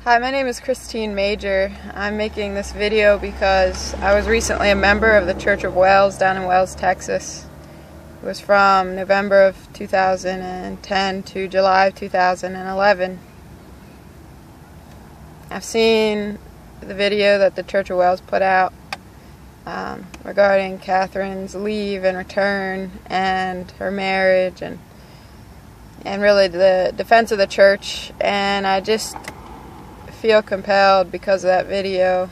Hi, my name is Christine Major. I'm making this video because I was recently a member of the Church of Wales down in Wales, Texas. It was from November of 2010 to July of 2011. I've seen the video that the Church of Wales put out regarding Catherine's leave and return and her marriage and really the defense of the church, and I just feel compelled because of that video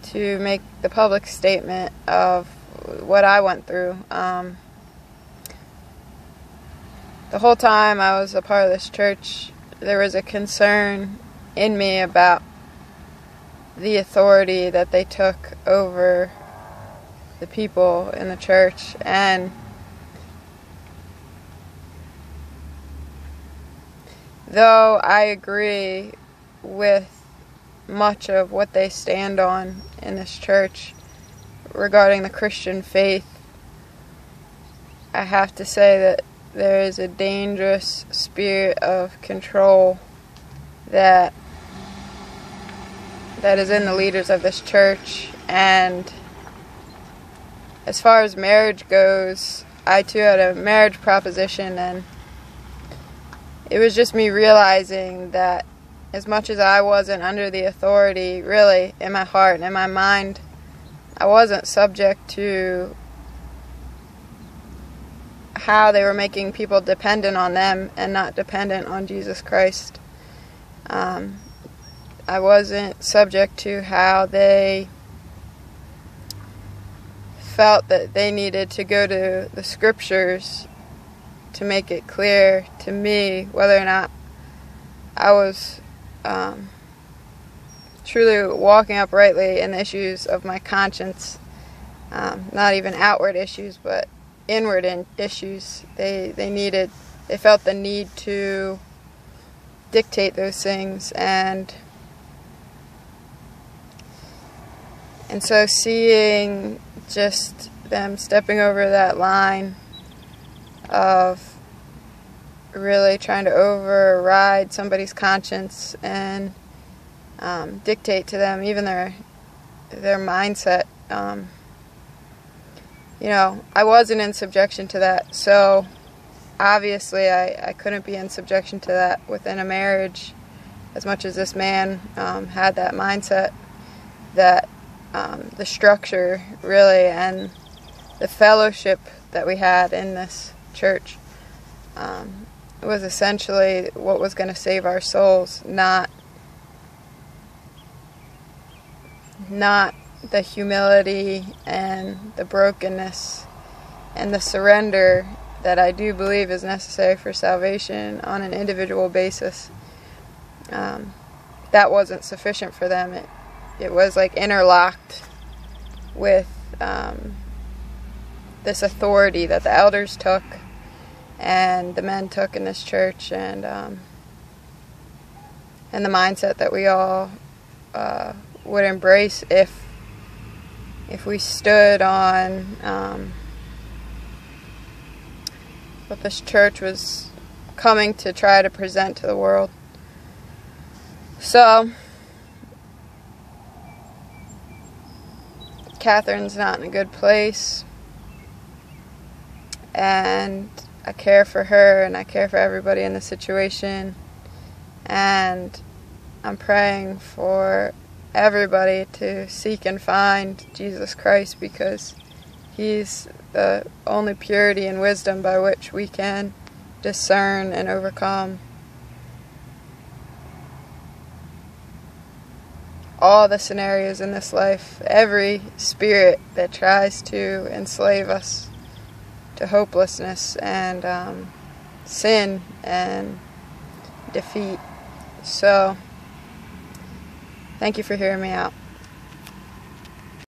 to make the public statement of what I went through. The whole time I was a part of this church, there was a concern in me about the authority that they took over the people in the church, and though I agree with much of what they stand on in this church regarding the Christian faith, I have to say that there is a dangerous spirit of control that is in the leaders of this church. And as far as marriage goes, I too had a marriage proposition, and it was just me realizing that as much as I wasn't under the authority, really, in my heart and in my mind, I wasn't subject to how they were making people dependent on them and not dependent on Jesus Christ. I wasn't subject to how they felt that they needed to go to the scriptures to make it clear to me whether or not I was truly walking uprightly in the issues of my conscience. Not even outward issues, but inward issues. They felt the need to dictate those things, and so seeing just them stepping over that line of really trying to override somebody's conscience and dictate to them even their mindset. I wasn't in subjection to that, so obviously I couldn't be in subjection to that within a marriage, as much as this man had that mindset, that the structure really and the fellowship that we had in this church was essentially what was going to save our souls, not the humility and the brokenness and the surrender that I do believe is necessary for salvation on an individual basis. That wasn't sufficient for them. It was like interlocked with this authority that the elders took and the men took in this church, and the mindset that we all would embrace if we stood on what this church was coming to try to present to the world. So Catherine's not in a good place, and I care for her and I care for everybody in the situation, and I'm praying for everybody to seek and find Jesus Christ, because He's the only purity and wisdom by which we can discern and overcome all the scenarios in this life, every spirit that tries to enslave us to hopelessness and sin and defeat. So, thank you for hearing me out.